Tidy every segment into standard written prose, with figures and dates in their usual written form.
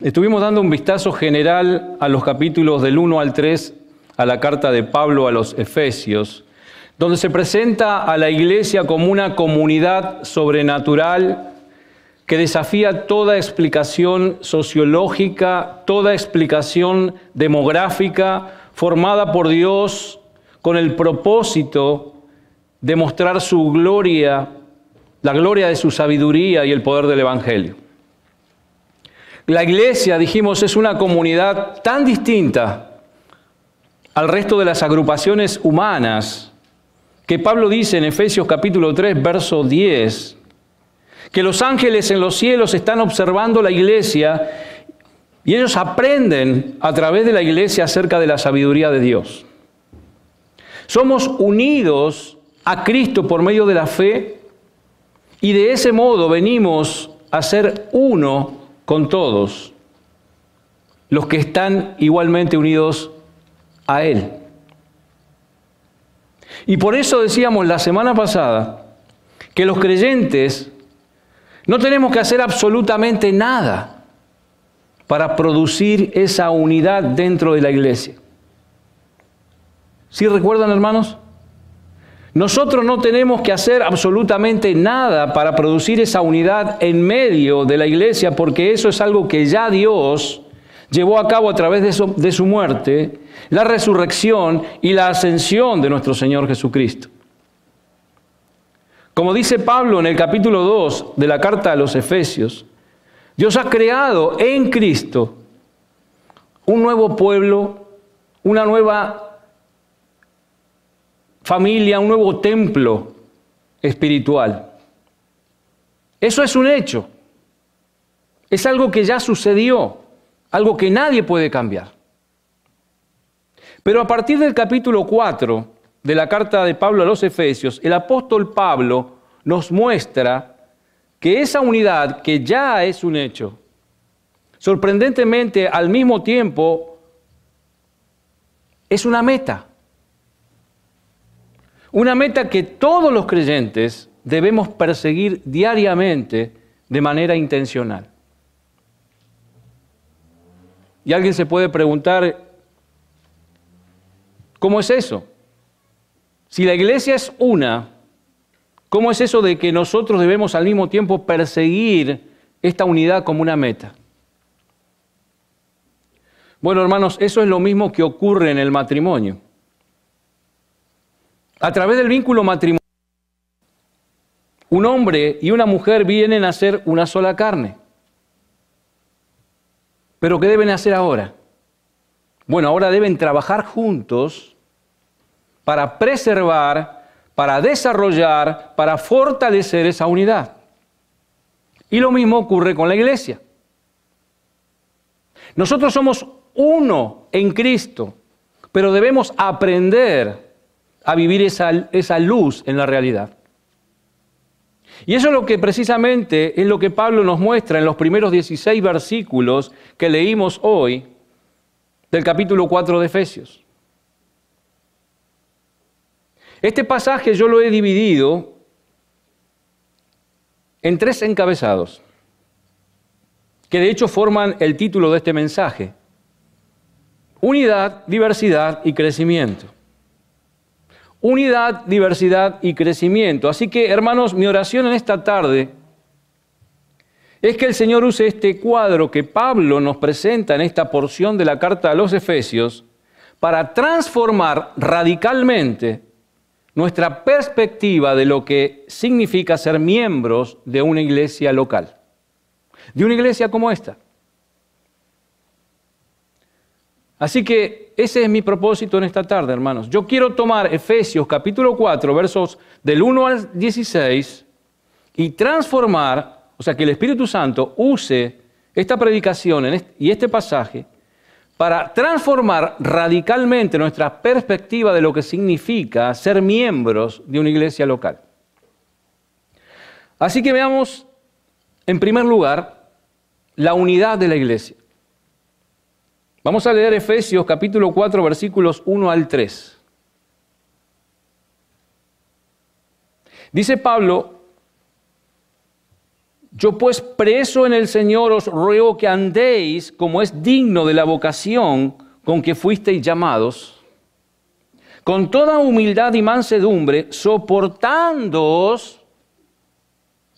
Estuvimos dando un vistazo general a los capítulos del 1 al 3 a la carta de Pablo a los Efesios, donde se presenta a la iglesia como una comunidad sobrenatural que desafía toda explicación sociológica, toda explicación demográfica, formada por Dios con el propósito de mostrar su gloria, la gloria de su sabiduría y el poder del Evangelio. La iglesia, dijimos, es una comunidad tan distinta al resto de las agrupaciones humanas que Pablo dice en Efesios capítulo 3, verso 10, que los ángeles en los cielos están observando la iglesia y ellos aprenden a través de la iglesia acerca de la sabiduría de Dios. Somos unidos a Cristo por medio de la fe y de ese modo venimos a ser uno con todos los que están igualmente unidos a Él. Y por eso decíamos la semana pasada que los creyentes no tenemos que hacer absolutamente nada para producir esa unidad dentro de la iglesia. ¿Sí recuerdan, hermanos? Nosotros no tenemos que hacer absolutamente nada para producir esa unidad en medio de la iglesia, porque eso es algo que ya Dios llevó a cabo a través de su muerte, la resurrección y la ascensión de nuestro Señor Jesucristo. Como dice Pablo en el capítulo 2 de la carta a los Efesios, Dios ha creado en Cristo un nuevo pueblo, una nueva familia, un nuevo templo espiritual. Eso es un hecho. Es algo que ya sucedió, algo que nadie puede cambiar. Pero a partir del capítulo 4 de la carta de Pablo a los Efesios, el apóstol Pablo nos muestra que esa unidad, que ya es un hecho, sorprendentemente al mismo tiempo es una meta. Una meta que todos los creyentes debemos perseguir diariamente de manera intencional. Y alguien se puede preguntar, ¿cómo es eso? Si la iglesia es una, ¿cómo es eso de que nosotros debemos al mismo tiempo perseguir esta unidad como una meta? Bueno, hermanos, eso es lo mismo que ocurre en el matrimonio. A través del vínculo matrimonial, un hombre y una mujer vienen a ser una sola carne. ¿Pero qué deben hacer ahora? Bueno, ahora deben trabajar juntos para preservar, para desarrollar, para fortalecer esa unidad. Y lo mismo ocurre con la iglesia. Nosotros somos uno en Cristo, pero debemos aprender a vivir esa luz en la realidad. Y eso es lo que precisamente es lo que Pablo nos muestra en los primeros 16 versículos que leímos hoy del capítulo 4 de Efesios. Este pasaje yo lo he dividido en 3 encabezados, que de hecho forman el título de este mensaje: unidad, diversidad y crecimiento. Unidad, diversidad y crecimiento. Así que, hermanos, mi oración en esta tarde es que el Señor use este cuadro que Pablo nos presenta en esta porción de la carta a los Efesios para transformar radicalmente nuestra perspectiva de lo que significa ser miembros de una iglesia local, de una iglesia como esta. Así que ese es mi propósito en esta tarde, hermanos. Yo quiero tomar Efesios capítulo 4, versos del 1 al 16 y transformar, o sea, que el Espíritu Santo use esta predicación y este pasaje para transformar radicalmente nuestra perspectiva de lo que significa ser miembros de una iglesia local. Así que veamos, en primer lugar, la unidad de la iglesia. Vamos a leer Efesios capítulo 4, versículos 1 al 3. Dice Pablo: Yo pues, preso en el Señor, os ruego que andéis como es digno de la vocación con que fuisteis llamados, con toda humildad y mansedumbre, soportándoos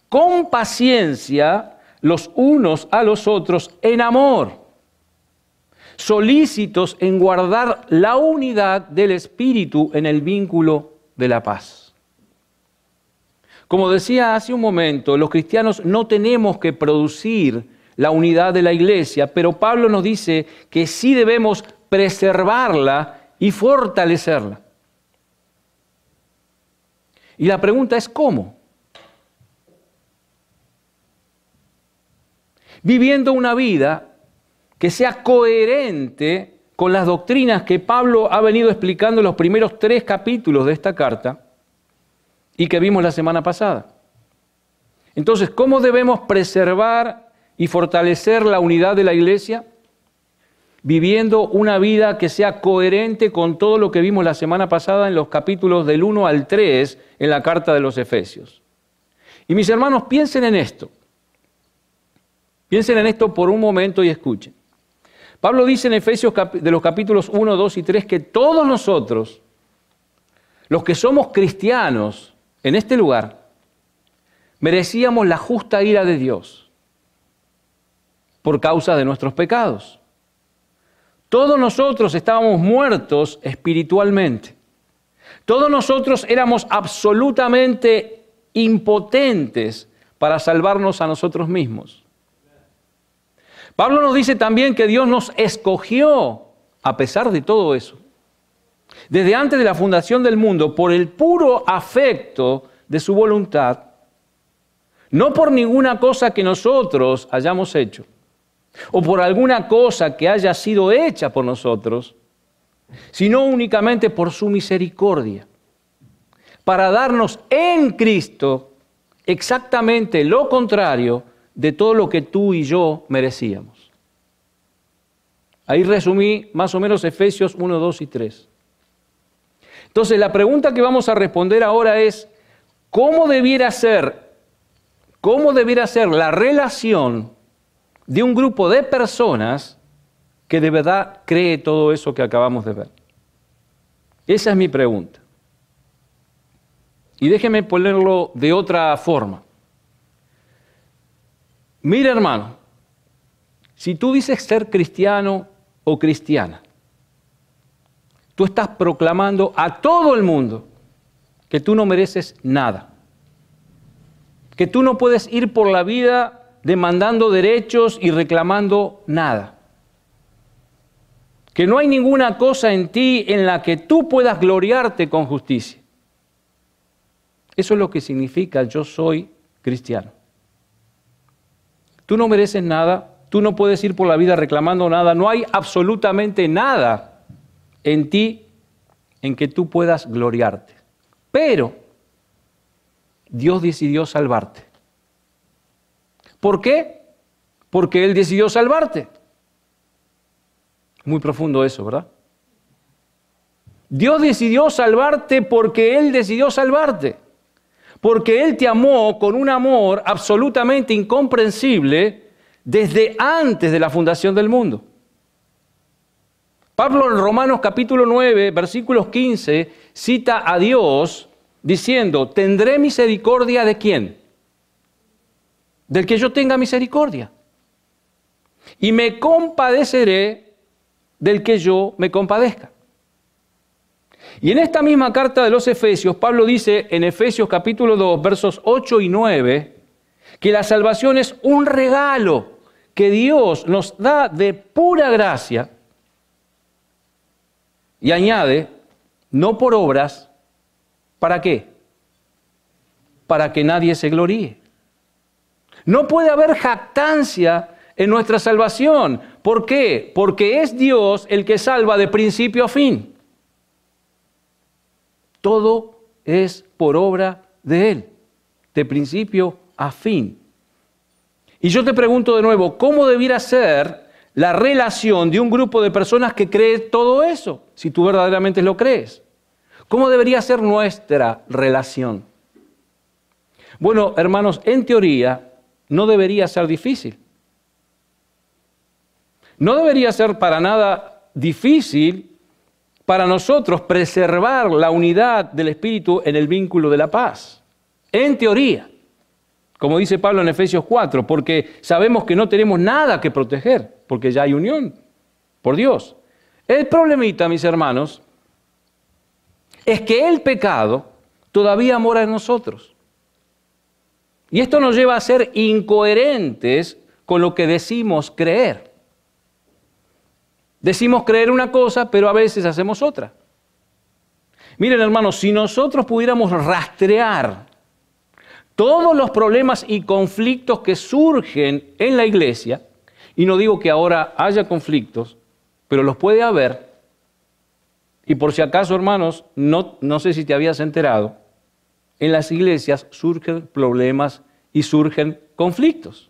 con paciencia los unos a los otros en amor, solícitos en guardar la unidad del Espíritu en el vínculo de la paz. Como decía hace un momento, los cristianos no tenemos que producir la unidad de la iglesia, pero Pablo nos dice que sí debemos preservarla y fortalecerla. Y la pregunta es ¿cómo? Viviendo una vida que sea coherente con las doctrinas que Pablo ha venido explicando en los primeros 3 capítulos de esta carta y que vimos la semana pasada. Entonces, ¿cómo debemos preservar y fortalecer la unidad de la iglesia? Viviendo una vida que sea coherente con todo lo que vimos la semana pasada en los capítulos del 1 al 3 en la carta de los Efesios. Y mis hermanos, piensen en esto. Piensen en esto por un momento y escuchen. Pablo dice en Efesios de los capítulos 1, 2 y 3 que todos nosotros, los que somos cristianos en este lugar, merecíamos la justa ira de Dios por causa de nuestros pecados. Todos nosotros estábamos muertos espiritualmente. Todos nosotros éramos absolutamente impotentes para salvarnos a nosotros mismos. Pablo nos dice también que Dios nos escogió, a pesar de todo eso, desde antes de la fundación del mundo, por el puro afecto de su voluntad, no por ninguna cosa que nosotros hayamos hecho, o por alguna cosa que haya sido hecha por nosotros, sino únicamente por su misericordia, para darnos en Cristo exactamente lo contrario de todo lo que tú y yo merecíamos. Ahí resumí más o menos Efesios 1, 2 y 3. Entonces la pregunta que vamos a responder ahora es, ¿cómo debiera ser la relación de un grupo de personas que de verdad cree todo eso que acabamos de ver? Esa es mi pregunta. Y déjeme ponerlo de otra forma. Mira, hermano, si tú dices ser cristiano o cristiana, tú estás proclamando a todo el mundo que tú no mereces nada, que tú no puedes ir por la vida demandando derechos y reclamando nada, que no hay ninguna cosa en ti en la que tú puedas gloriarte con justicia. Eso es lo que significa yo soy cristiano. Tú no mereces nada, tú no puedes ir por la vida reclamando nada, no hay absolutamente nada en ti en que tú puedas gloriarte. Pero Dios decidió salvarte. ¿Por qué? Porque Él decidió salvarte. Muy profundo eso, ¿verdad? Dios decidió salvarte porque Él decidió salvarte. Porque Él te amó con un amor absolutamente incomprensible desde antes de la fundación del mundo. Pablo en Romanos capítulo 9, versículos 15, cita a Dios diciendo, ¿tendré misericordia de quién? Del que yo tenga misericordia. Y me compadeceré del que yo me compadezca. Y en esta misma carta de los Efesios, Pablo dice en Efesios capítulo 2, versos 8 y 9, que la salvación es un regalo que Dios nos da de pura gracia. Y añade, no por obras, ¿para qué? Para que nadie se gloríe. No puede haber jactancia en nuestra salvación. ¿Por qué? Porque es Dios el que salva de principio a fin. Todo es por obra de Él, de principio a fin. Y yo te pregunto de nuevo, ¿cómo debiera ser la relación de un grupo de personas que cree todo eso, si tú verdaderamente lo crees? ¿Cómo debería ser nuestra relación? Bueno, hermanos, en teoría, no debería ser difícil. No debería ser para nada difícil para nosotros preservar la unidad del Espíritu en el vínculo de la paz. En teoría, como dice Pablo en Efesios 4, porque sabemos que no tenemos nada que proteger, porque ya hay unión por Dios. El problemita, mis hermanos, es que el pecado todavía mora en nosotros. Y esto nos lleva a ser incoherentes con lo que decimos creer. Decimos creer una cosa, pero a veces hacemos otra. Miren, hermanos, si nosotros pudiéramos rastrear todos los problemas y conflictos que surgen en la iglesia, y no digo que ahora haya conflictos, pero los puede haber, y por si acaso, hermanos, no sé si te habías enterado, en las iglesias surgen problemas y surgen conflictos.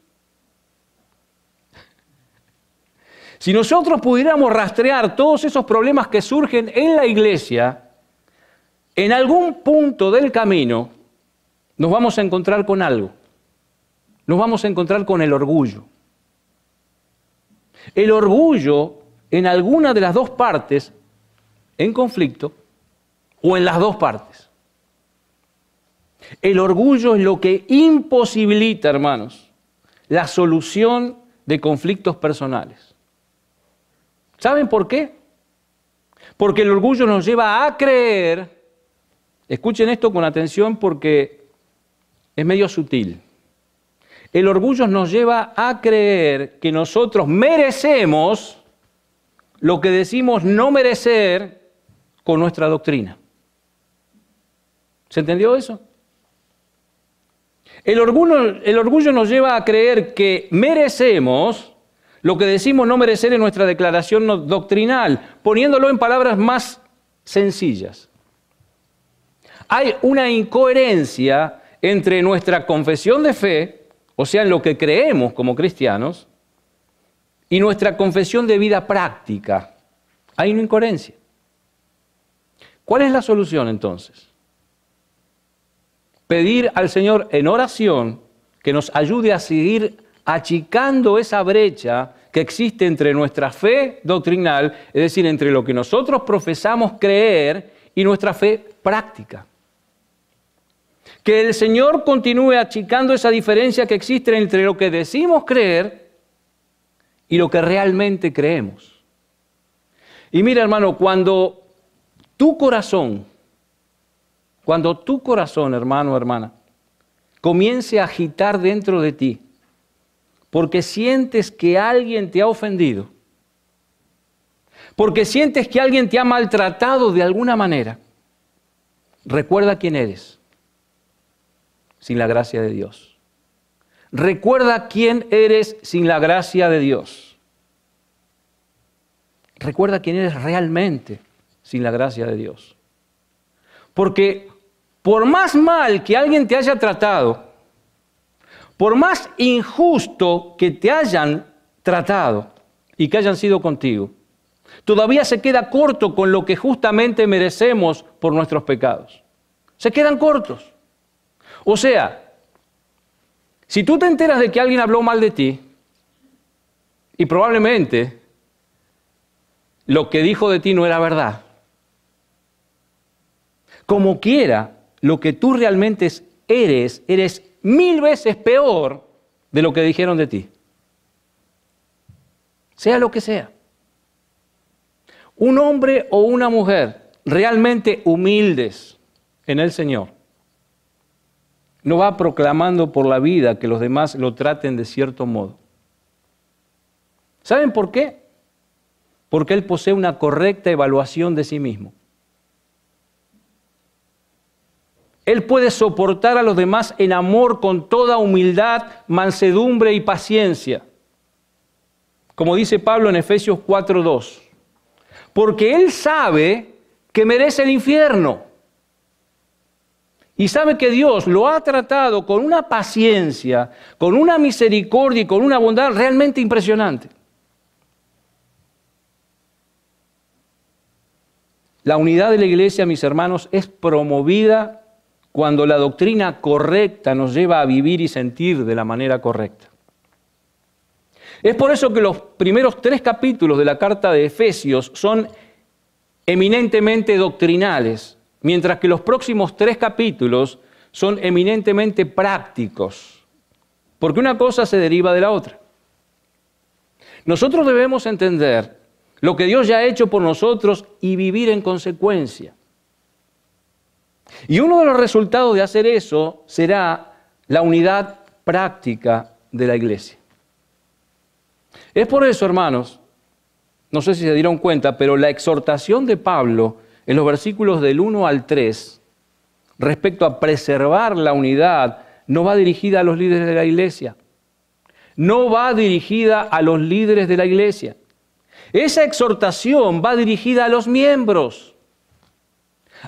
Si nosotros pudiéramos rastrear todos esos problemas que surgen en la iglesia, en algún punto del camino nos vamos a encontrar con algo. Nos vamos a encontrar con el orgullo. El orgullo en alguna de las dos partes en conflicto o en las dos partes. El orgullo es lo que imposibilita, hermanos, la solución de conflictos personales. ¿Saben por qué? Porque el orgullo nos lleva a creer, escuchen esto con atención porque es medio sutil. El orgullo nos lleva a creer que nosotros merecemos lo que decimos no merecer con nuestra doctrina. ¿Se entendió eso? El orgullo nos lleva a creer que merecemos lo que decimos no merecer en nuestra declaración doctrinal, poniéndolo en palabras más sencillas. Hay una incoherencia entre nuestra confesión de fe, o sea, en lo que creemos como cristianos, y nuestra confesión de vida práctica. Hay una incoherencia. ¿Cuál es la solución entonces? Pedir al Señor en oración que nos ayude a seguir achicando esa brecha que existe entre nuestra fe doctrinal, es decir, entre lo que nosotros profesamos creer y nuestra fe práctica. Que el Señor continúe achicando esa diferencia que existe entre lo que decimos creer y lo que realmente creemos. Y mira, hermano, cuando tu corazón, hermano o hermana, comience a agitar dentro de ti, porque sientes que alguien te ha ofendido, porque sientes que alguien te ha maltratado de alguna manera, recuerda quién eres sin la gracia de Dios. Recuerda quién eres sin la gracia de Dios. Recuerda quién eres realmente sin la gracia de Dios. Porque por más mal que alguien te haya tratado, por más injusto que te hayan tratado y que hayan sido contigo, todavía se queda corto con lo que justamente merecemos por nuestros pecados. Se quedan cortos. O sea, si tú te enteras de que alguien habló mal de ti, y probablemente lo que dijo de ti no era verdad, como quiera, lo que tú realmente eres 1000 veces peor de lo que dijeron de ti. Sea lo que sea. Un hombre o una mujer realmente humildes en el Señor no va proclamando por la vida que los demás lo traten de cierto modo. ¿Saben por qué? Porque él posee una correcta evaluación de sí mismo. Él puede soportar a los demás en amor con toda humildad, mansedumbre y paciencia. Como dice Pablo en Efesios 4:2. Porque él sabe que merece el infierno. Y sabe que Dios lo ha tratado con una paciencia, con una misericordia y con una bondad realmente impresionante. La unidad de la iglesia, mis hermanos, es promovida cuando la doctrina correcta nos lleva a vivir y sentir de la manera correcta. Es por eso que los primeros 3 capítulos de la carta de Efesios son eminentemente doctrinales, mientras que los próximos 3 capítulos son eminentemente prácticos, porque una cosa se deriva de la otra. Nosotros debemos entender lo que Dios ya ha hecho por nosotros y vivir en consecuencia. Y uno de los resultados de hacer eso será la unidad práctica de la iglesia. Es por eso, hermanos, no sé si se dieron cuenta, pero la exhortación de Pablo en los versículos del 1 al 3 respecto a preservar la unidad no va dirigida a los líderes de la iglesia. No va dirigida a los líderes de la iglesia. Esa exhortación va dirigida a los miembros.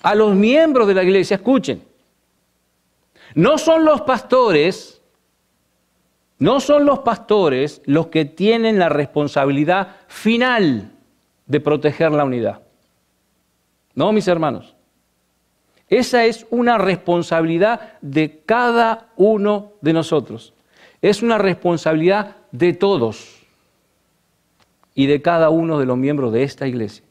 A los miembros de la iglesia, escuchen. No son los pastores los que tienen la responsabilidad final de proteger la unidad. No, mis hermanos. Esa es una responsabilidad de cada uno de nosotros. Es una responsabilidad de todos y de cada uno de los miembros de esta iglesia.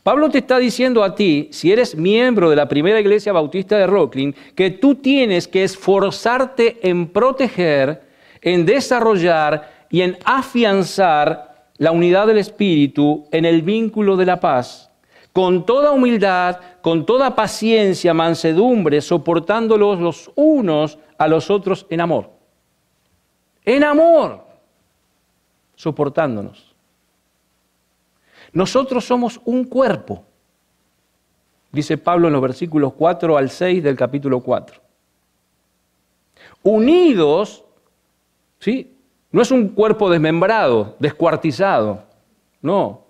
Pablo te está diciendo a ti, si eres miembro de la primera iglesia bautista de Rocklin, que tú tienes que esforzarte en proteger, en desarrollar y en afianzar la unidad del Espíritu en el vínculo de la paz, con toda humildad, con toda paciencia, mansedumbre, soportándolos los unos a los otros en amor. En amor, soportándonos. Nosotros somos un cuerpo, dice Pablo en los versículos 4 al 6 del capítulo 4. Unidos, ¿sí? No es un cuerpo desmembrado, descuartizado, no.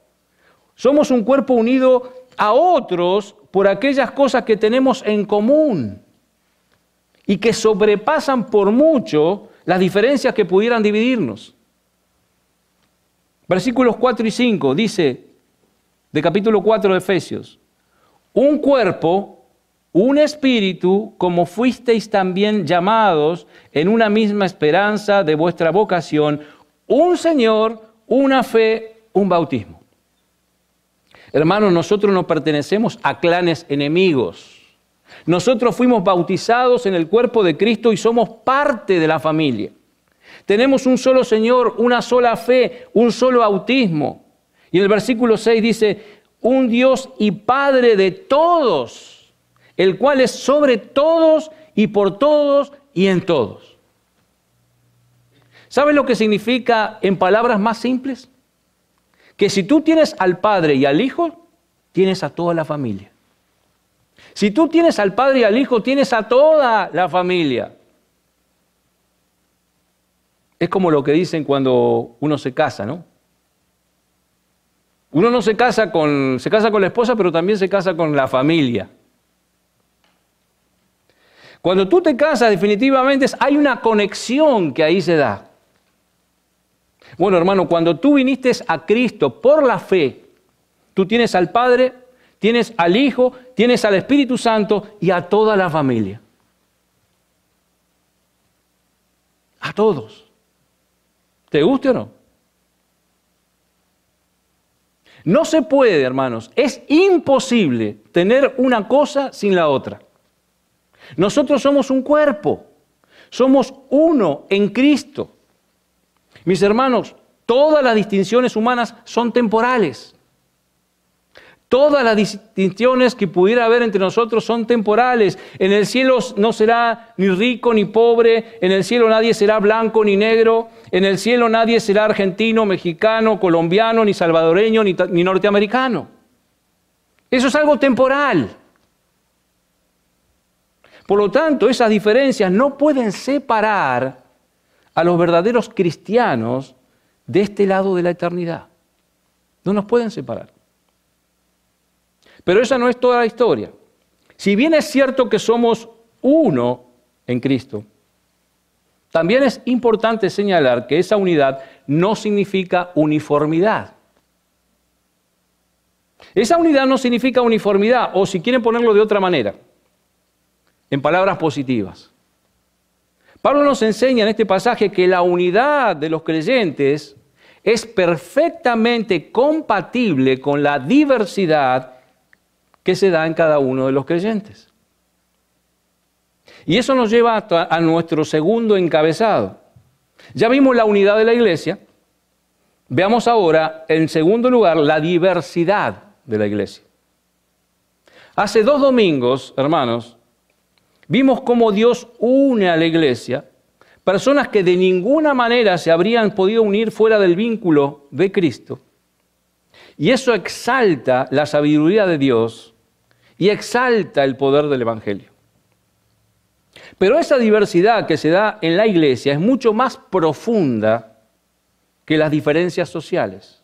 Somos un cuerpo unido a otros por aquellas cosas que tenemos en común y que sobrepasan por mucho las diferencias que pudieran dividirnos. Versículos 4 y 5 dice, de capítulo 4 de Efesios, un cuerpo, un espíritu, como fuisteis también llamados en una misma esperanza de vuestra vocación, un Señor, una fe, un bautismo. Hermanos, nosotros no pertenecemos a clanes enemigos. Nosotros fuimos bautizados en el cuerpo de Cristo y somos parte de la familia. Tenemos un solo Señor, una sola fe, un solo bautismo. Y en el versículo 6 dice, un Dios y Padre de todos, el cual es sobre todos y por todos y en todos. ¿Sabes lo que significa en palabras más simples? Que si tú tienes al Padre y al Hijo, tienes a toda la familia. Si tú tienes al Padre y al Hijo, tienes a toda la familia. Es como lo que dicen cuando uno se casa, ¿no? Uno no se casa con la esposa, pero también se casa con la familia. Cuando tú te casas, definitivamente hay una conexión que ahí se da. Bueno, hermano, cuando tú viniste a Cristo por la fe, tú tienes al Padre, tienes al Hijo, tienes al Espíritu Santo y a toda la familia. A todos. ¿Te guste o no? No se puede, hermanos, es imposible tener una cosa sin la otra. Nosotros somos un cuerpo, somos uno en Cristo. Mis hermanos, todas las distinciones humanas son temporales. Todas las distinciones que pudiera haber entre nosotros son temporales. En el cielo no será ni rico ni pobre. En el cielo nadie será blanco ni negro. En el cielo nadie será argentino, mexicano, colombiano, ni salvadoreño, ni norteamericano. Eso es algo temporal. Por lo tanto, esas diferencias no pueden separar a los verdaderos cristianos de este lado de la eternidad. No nos pueden separar. Pero esa no es toda la historia. Si bien es cierto que somos uno en Cristo, también es importante señalar que esa unidad no significa uniformidad. Esa unidad no significa uniformidad, o si quieren ponerlo de otra manera, en palabras positivas. Pablo nos enseña en este pasaje que la unidad de los creyentes es perfectamente compatible con la diversidad que se da en cada uno de los creyentes. Y eso nos lleva a nuestro segundo encabezado. Ya vimos la unidad de la iglesia. Veamos ahora, en segundo lugar, la diversidad de la iglesia. Hace 2 domingos, hermanos, vimos cómo Dios une a la iglesia personas que de ninguna manera se habrían podido unir fuera del vínculo de Cristo. Y eso exalta la sabiduría de Dios y exalta el poder del Evangelio. Pero esa diversidad que se da en la iglesia es mucho más profunda que las diferencias sociales.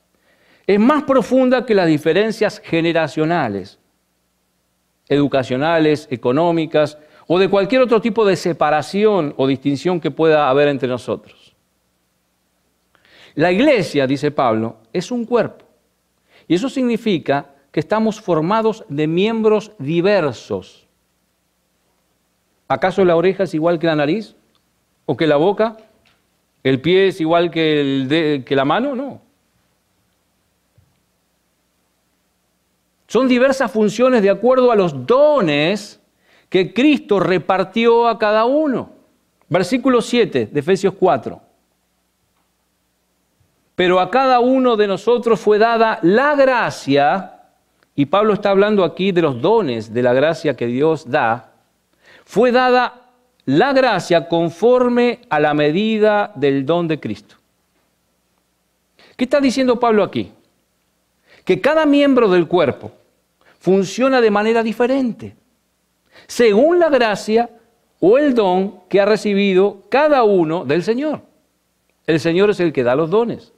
Es más profunda que las diferencias generacionales, educacionales, económicas o de cualquier otro tipo de separación o distinción que pueda haber entre nosotros. La iglesia, dice Pablo, es un cuerpo. Y eso significa que estamos formados de miembros diversos. ¿Acaso la oreja es igual que la nariz? ¿O que la boca? ¿El pie es igual que la mano? No. Son diversas funciones de acuerdo a los dones que Cristo repartió a cada uno. Versículo 7 de Efesios 4. Pero a cada uno de nosotros fue dada la gracia, y Pablo está hablando aquí de los dones de la gracia que Dios da, fue dada la gracia conforme a la medida del don de Cristo. ¿Qué está diciendo Pablo aquí? Que cada miembro del cuerpo funciona de manera diferente, según la gracia o el don que ha recibido cada uno del Señor. El Señor es el que da los dones.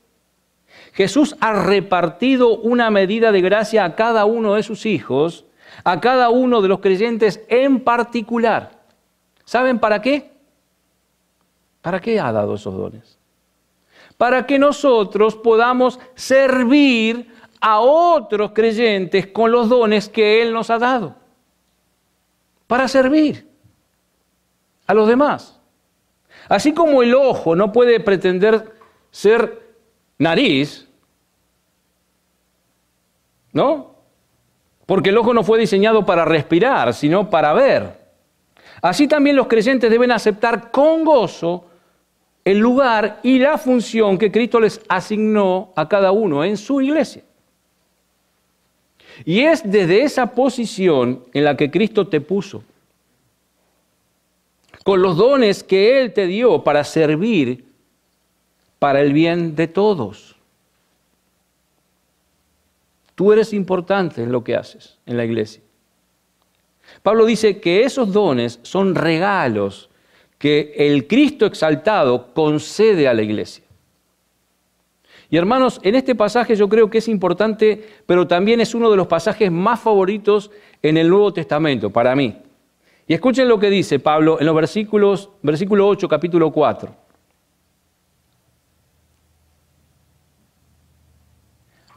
Jesús ha repartido una medida de gracia a cada uno de sus hijos, a cada uno de los creyentes en particular. ¿Saben para qué? ¿Para qué ha dado esos dones? Para que nosotros podamos servir a otros creyentes con los dones que Él nos ha dado. Para servir a los demás. Así como el ojo no puede pretender ser nariz, ¿no? Porque el ojo no fue diseñado para respirar, sino para ver. Así también los creyentes deben aceptar con gozo el lugar y la función que Cristo les asignó a cada uno en su iglesia. Y es desde esa posición en la que Cristo te puso, con los dones que Él te dio para servir para el bien de todos. Tú eres importante en lo que haces en la iglesia. Pablo dice que esos dones son regalos que el Cristo exaltado concede a la iglesia. Y hermanos, en este pasaje yo creo que es importante, pero también es uno de los pasajes más favoritos en el Nuevo Testamento, para mí. Y escuchen lo que dice Pablo en los versículo 8, capítulo 4.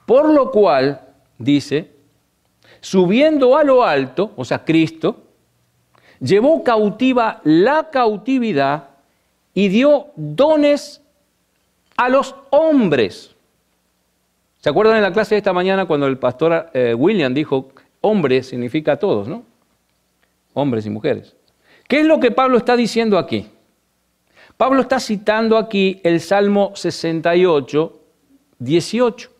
Por lo cual, dice, subiendo a lo alto, o sea, Cristo, llevó cautiva la cautividad y dio dones a los hombres. ¿Se acuerdan en la clase de esta mañana cuando el pastor William dijo, hombre significa todos, ¿no? Hombres y mujeres. ¿Qué es lo que Pablo está diciendo aquí? Pablo está citando aquí el Salmo 68, 18.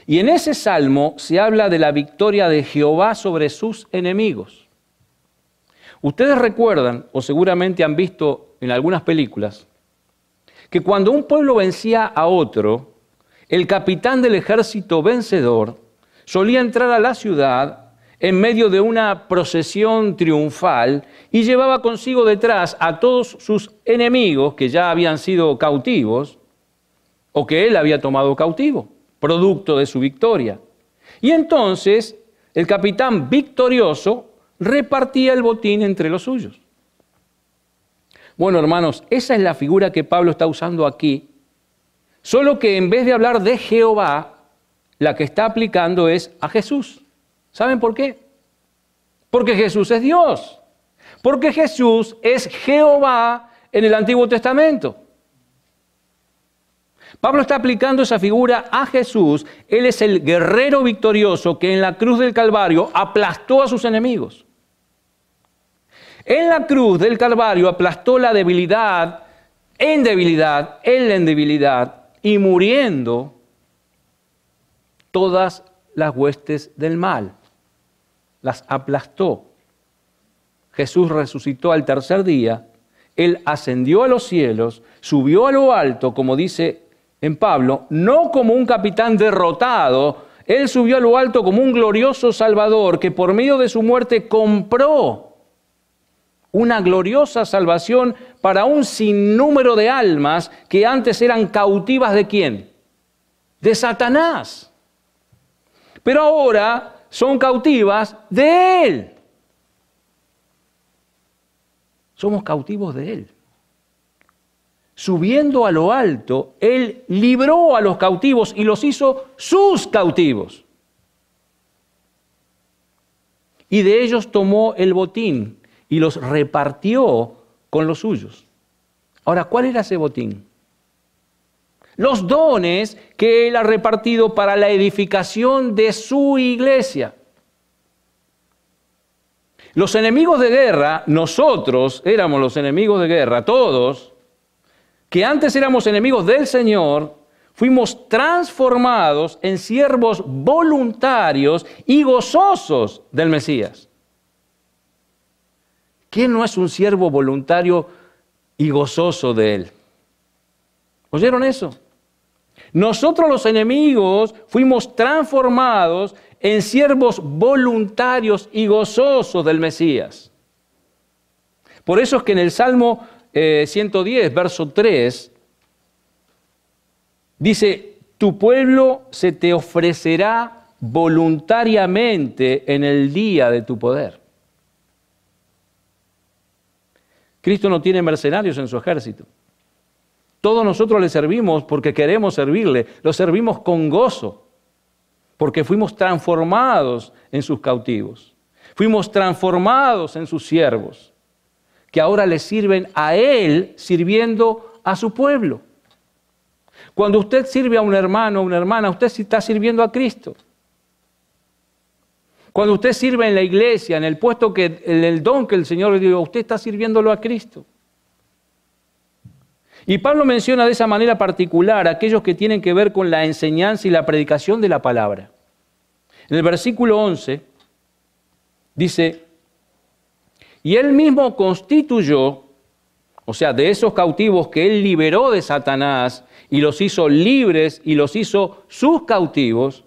Y en ese salmo se habla de la victoria de Jehová sobre sus enemigos. Ustedes recuerdan, o seguramente han visto en algunas películas, que cuando un pueblo vencía a otro, el capitán del ejército vencedor solía entrar a la ciudad en medio de una procesión triunfal y llevaba consigo detrás a todos sus enemigos que ya habían sido cautivos o que él había tomado cautivo, producto de su victoria. Y entonces el capitán victorioso repartía el botín entre los suyos. Bueno, hermanos, esa es la figura que Pablo está usando aquí, solo que en vez de hablar de Jehová, la que está aplicando es a Jesús. ¿Saben por qué? Porque Jesús es Dios. Porque Jesús es Jehová en el Antiguo Testamento. Pablo está aplicando esa figura a Jesús. Él es el guerrero victorioso que en la cruz del Calvario aplastó a sus enemigos. En la cruz del Calvario aplastó la debilidad, en debilidad, y muriendo todas las huestes del mal. Las aplastó. Jesús resucitó al tercer día. Él ascendió a los cielos, subió a lo alto, como dice en Pablo, no como un capitán derrotado. Él subió a lo alto como un glorioso Salvador que por medio de su muerte compró una gloriosa salvación para un sinnúmero de almas que antes eran cautivas ¿de quién? De Satanás. Pero ahora son cautivas de Él. Somos cautivos de Él. Subiendo a lo alto, Él libró a los cautivos y los hizo sus cautivos. Y de ellos tomó el botín y los repartió con los suyos. Ahora, ¿cuál era ese botín? Los dones que Él ha repartido para la edificación de su iglesia. Los enemigos de guerra, nosotros éramos los enemigos de guerra, todos, que antes éramos enemigos del Señor, fuimos transformados en siervos voluntarios y gozosos del Mesías. ¿Quién no es un siervo voluntario y gozoso de Él? ¿Oyeron eso? Nosotros los enemigos fuimos transformados en siervos voluntarios y gozosos del Mesías. Por eso es que en el Salmo 110, verso 3, dice, tu pueblo se te ofrecerá voluntariamente en el día de tu poder. Cristo no tiene mercenarios en su ejército. Todos nosotros le servimos porque queremos servirle, lo servimos con gozo, porque fuimos transformados en sus cautivos, fuimos transformados en sus siervos, que ahora le sirven a Él sirviendo a su pueblo. Cuando usted sirve a un hermano o una hermana, usted está sirviendo a Cristo. Cuando usted sirve en la iglesia, en el puesto en el don que el Señor le dio, usted está sirviéndolo a Cristo. Y Pablo menciona de esa manera particular a aquellos que tienen que ver con la enseñanza y la predicación de la palabra. En el versículo 11 dice, y Él mismo constituyó, o sea, de esos cautivos que Él liberó de Satanás y los hizo libres y los hizo sus cautivos,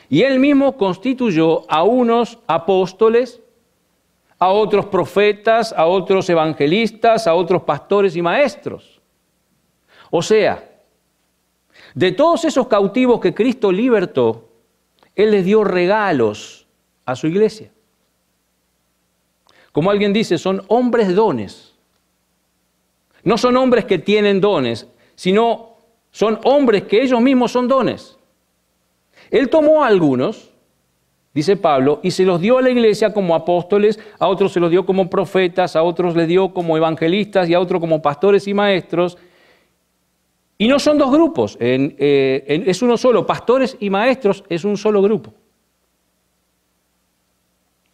y Él mismo constituyó a unos apóstoles, a otros profetas, a otros evangelistas, a otros pastores y maestros. O sea, de todos esos cautivos que Cristo libertó, Él les dio regalos a su iglesia. Como alguien dice, son hombres dones. No son hombres que tienen dones, sino son hombres que ellos mismos son dones. Él tomó a algunos, dice Pablo, y se los dio a la iglesia como apóstoles, a otros se los dio como profetas, a otros les dio como evangelistas y a otros como pastores y maestros. Y no son dos grupos, es uno solo, pastores y maestros es un solo grupo.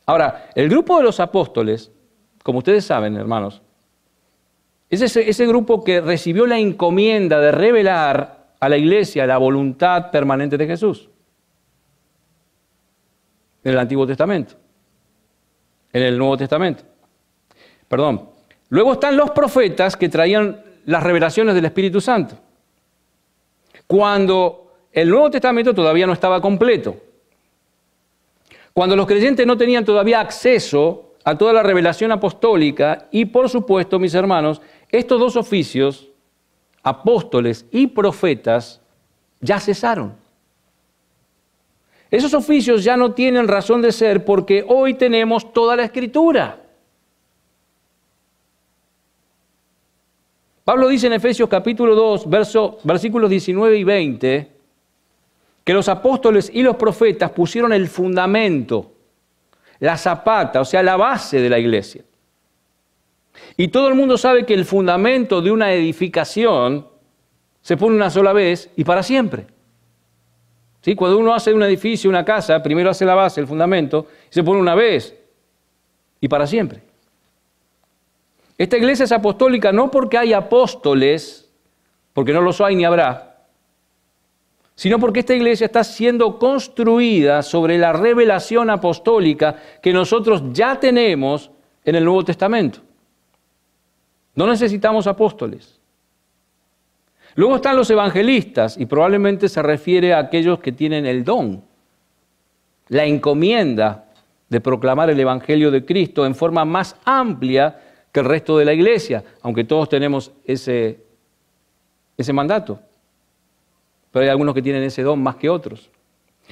Ahora, el grupo de los apóstoles, como ustedes saben, hermanos, es ese grupo que recibió la encomienda de revelar a la iglesia la voluntad permanente de Jesús. En el Antiguo Testamento, en el Nuevo Testamento. Perdón. Luego están los profetas que traían las revelaciones del Espíritu Santo. Cuando el Nuevo Testamento todavía no estaba completo. Cuando los creyentes no tenían todavía acceso a toda la revelación apostólica y, por supuesto, mis hermanos, estos dos oficios, apóstoles y profetas, ya cesaron. Esos oficios ya no tienen razón de ser porque hoy tenemos toda la Escritura. Pablo dice en Efesios capítulo 2, versículos 19 y 20, que los apóstoles y los profetas pusieron el fundamento, la zapata, o sea, la base de la iglesia. Y todo el mundo sabe que el fundamento de una edificación se pone una sola vez y para siempre. ¿Sí? Cuando uno hace un edificio, una casa, primero hace la base, el fundamento, y se pone una vez y para siempre. Esta iglesia es apostólica no porque hay apóstoles, porque no los hay ni habrá, sino porque esta iglesia está siendo construida sobre la revelación apostólica que nosotros ya tenemos en el Nuevo Testamento. No necesitamos apóstoles. Luego están los evangelistas, y probablemente se refiere a aquellos que tienen el don, la encomienda de proclamar el Evangelio de Cristo en forma más amplia que el resto de la iglesia, aunque todos tenemos ese mandato. Pero hay algunos que tienen ese don más que otros.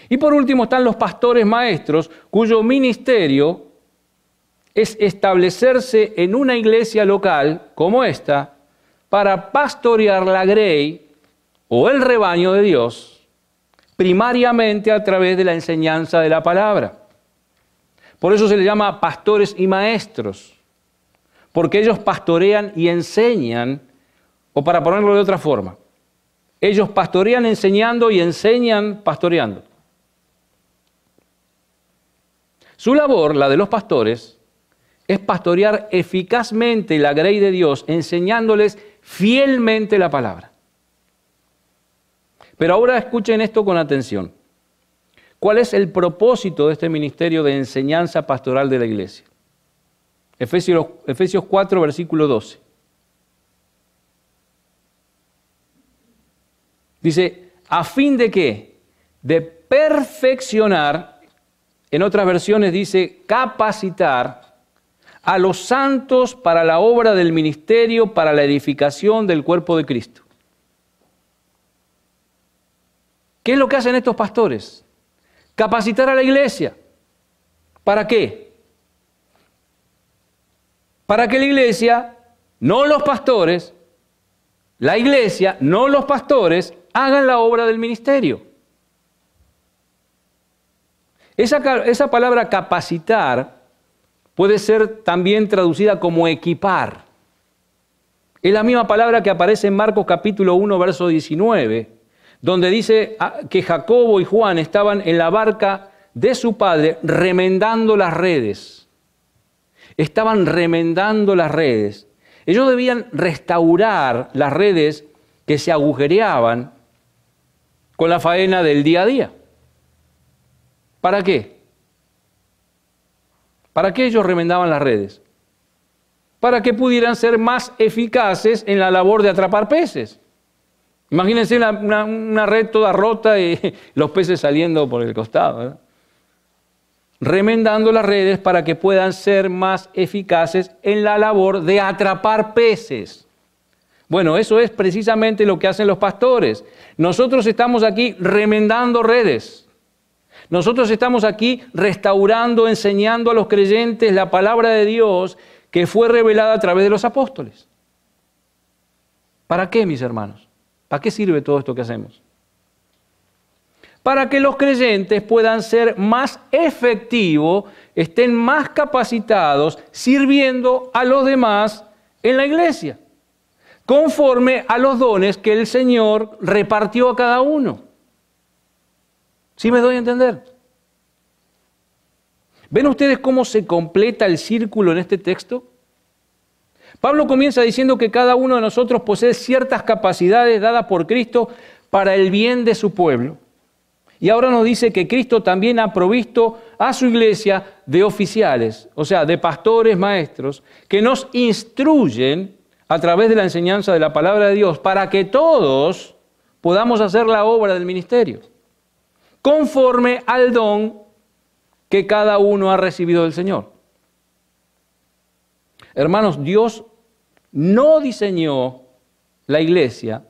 Y por último están los pastores maestros, cuyo ministerio es establecerse en una iglesia local como esta para pastorear la grey o el rebaño de Dios, primariamente a través de la enseñanza de la palabra. Por eso se les llama pastores y maestros, porque ellos pastorean y enseñan, o para ponerlo de otra forma, ellos pastorean enseñando y enseñan pastoreando. Su labor, la de los pastores, es pastorear eficazmente la grey de Dios, enseñándoles fielmente la palabra. Pero ahora escuchen esto con atención. ¿Cuál es el propósito de este ministerio de enseñanza pastoral de la iglesia? Efesios 4, versículo 12. Dice, ¿a fin de qué? De perfeccionar, en otras versiones dice capacitar a los santos para la obra del ministerio, para la edificación del cuerpo de Cristo. ¿Qué es lo que hacen estos pastores? Capacitar a la iglesia. ¿Para qué? Para que la iglesia, no los pastores, la iglesia, no los pastores, hagan la obra del ministerio. Esa palabra capacitar puede ser también traducida como equipar. Es la misma palabra que aparece en Marcos capítulo 1, verso 19, donde dice que Jacobo y Juan estaban en la barca de su padre remendando las redes. Estaban remendando las redes. Ellos debían restaurar las redes que se agujereaban con la faena del día a día. ¿Para qué? ¿Para qué ellos remendaban las redes? Para que pudieran ser más eficaces en la labor de atrapar peces. Imagínense una red toda rota y los peces saliendo por el costado, ¿verdad? Remendando las redes para que puedan ser más eficaces en la labor de atrapar peces. Bueno, eso es precisamente lo que hacen los pastores. Nosotros estamos aquí remendando redes. Nosotros estamos aquí restaurando, enseñando a los creyentes la palabra de Dios que fue revelada a través de los apóstoles. ¿Para qué, mis hermanos? ¿Para qué sirve todo esto que hacemos? Para que los creyentes puedan ser más efectivos, estén más capacitados, sirviendo a los demás en la iglesia, conforme a los dones que el Señor repartió a cada uno. ¿Sí me doy a entender? ¿Ven ustedes cómo se completa el círculo en este texto? Pablo comienza diciendo que cada uno de nosotros posee ciertas capacidades dadas por Cristo para el bien de su pueblo. Y ahora nos dice que Cristo también ha provisto a su iglesia de oficiales, o sea, de pastores, maestros, que nos instruyen a través de la enseñanza de la palabra de Dios para que todos podamos hacer la obra del ministerio, conforme al don que cada uno ha recibido del Señor. Hermanos, Dios no diseñó la iglesia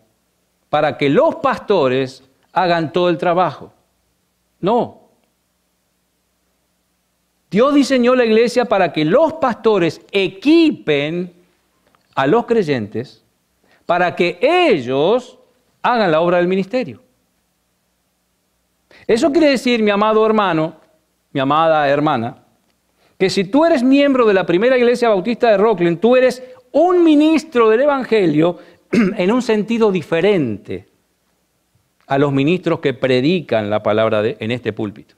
para que los pastores hagan todo el trabajo. No. Dios diseñó la iglesia para que los pastores equipen a los creyentes para que ellos hagan la obra del ministerio. Eso quiere decir, mi amado hermano, mi amada hermana, que si tú eres miembro de la primera iglesia bautista de Rockland, tú eres un ministro del Evangelio en un sentido diferente a los ministros que predican la palabra en este púlpito.